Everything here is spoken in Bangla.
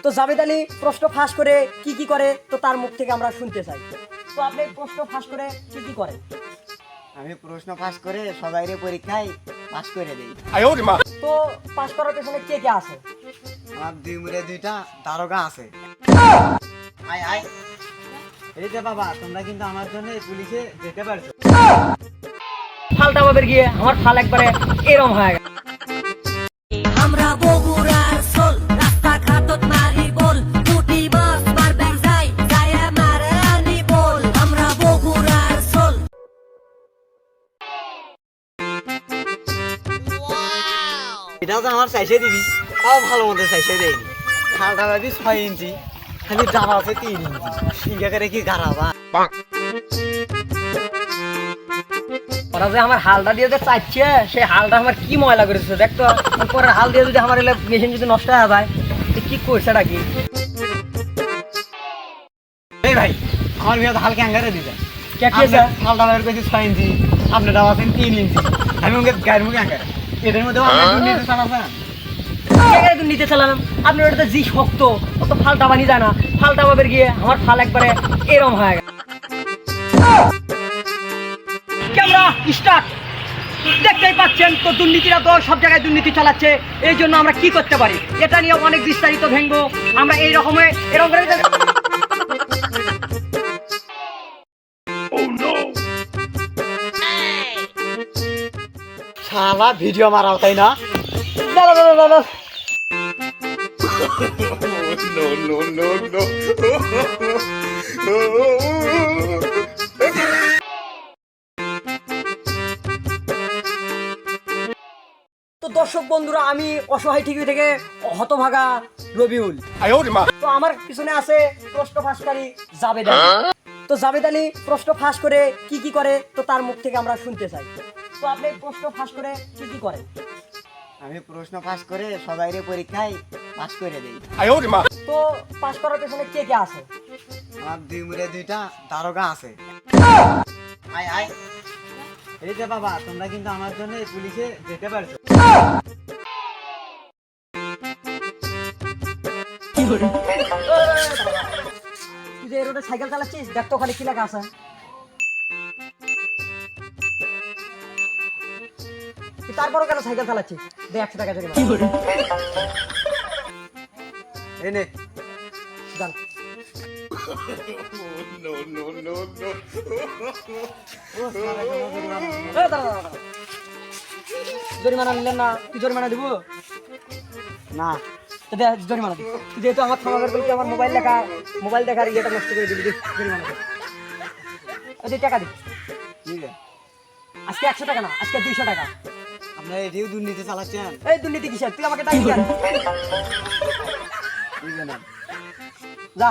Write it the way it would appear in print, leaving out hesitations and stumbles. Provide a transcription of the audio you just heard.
তো জাবেদ আলী প্রশ্ন ফাঁস করে কি করে তো তার মুখ থেকে আমরা শুনতে চাই। তো আপনি প্রশ্ন ফাঁস করে কি করেন? আমি প্রশ্ন পাস করে সবাইরে পরীক্ষায় পাস করে দেই। তো পাস করার পেছনে কে আছে? আমার দুই মুড়ে দুইটা দারোগা আছে। আয় আয়, এই যে বাবা, তোমরা কিন্তু আমার জন্য পুলিশে যেতে পারছো। ফালটা বাবের গিয়ে আমার ফাল একবারে এরম হয়ে গেল। আমরা বগুড়ার সোল, রাস্তা ঘাটত মারি বল, পুটি মাছ মারবেন যাই মারে আনি বল। আমরা বগুড়ার সোল। এটা তো আমার চাইছে দিবি, তাও ভালো মতো চাইছে দেয়নি। খালটা ভাবি 6 ইঞ্চি, খালি জামা আছে 3 ইঞ্চি। সিঙ্গাকে রেখে গাড়াবা। ওরা যে আমার হালটা দিয়ে যে চাইছে, সেই হালটা আমার কি ময়লা করেছে দেখতো। পরে হাল দিয়ে যদি আমার মেশিন যদি নষ্ট হয়ে যায়, কি করছে কি? এই ভাই, আমার বিয়ে হাল ক্যাঙ্গারে দিতে কে আছে? খালটা ভাবের কইছি 6 ইঞ্চি, আপনি দাও আছেন 3 ইঞ্চি। আমি ওকে গায়ের মুখে ক্যাঙ্গারে, এদের মধ্যে আপনি দুর্নীতি চালাচ্ছেন। নিতে চালালাম আপনি ওটা জি শক্ত, ও তো ফালটা বানি যায় না। ফালটা বাবের গিয়ে আমার ফাল একবারে এরম হয়ে গেল। Camera start. দেখতেই পাচ্ছেন তো দুর্নীতিরা তো সব জায়গায় দুর্নীতি চালাচ্ছে। এই জন্য আমরা কি করতে পারি এটা নিয়ে অনেক বিস্তারিত ভেঙবো আমরা। এই রকমের এরকম করে শালা ভিডিও মারাও তাই না? তো দর্শক বন্ধুরা, আমি অসহায় টিভি থেকে হতভাগা রবিউল। তো আমার পিছনে আছে প্রশ্ন ফাঁসকারী জাবেদ আলী। তো জাবেদ আলী প্রশ্ন ফাঁস করে কি করে তো তার মুখ থেকে আমরা শুনতে চাই। তো আপনি প্রশ্ন ফাঁস করে কি করেন? আমি প্রশ্ন পাস করে সবাইরে পরীক্ষায় পাস করে দেই। তো পাস করার পেছনে কে আছে? আমার দুই মুড়ে দুইটা দারোগা আছে। আয় আয়, এই যে বাবা, তোমরা কিন্তু আমার জন্য পুলিশে যেতে পারছো। তুই যে রোডে সাইকেল চালাচ্ছিস, দেখ তো ওখানে কি লেখা আছে। তুই তারপরও কেন সাইকেল চালাচ্ছিস? দেখ 100 টাকা জরিমানা। এই নে, যান। দাঁড়া। জরিমানা নিলেন না? তুই জরিমানা দিব না তো দে, জরিমানা দি। তুই যেহেতু আমার ক্ষমাবের বলতে আমার মোবাইল দেখার ইয়েটা নষ্ট করে দিবি, জরিমানা দে। তুই টাকা দি। ঠিক আছে, আজকে 100 টাকা না, আজকে 200 টাকা। আপনারা এটিও দুর্নীতি চালাচ্ছেন। এই দুর্নীতি কিসের? তুই আমাকে টাকা কেন? বুঝলেন না? যা।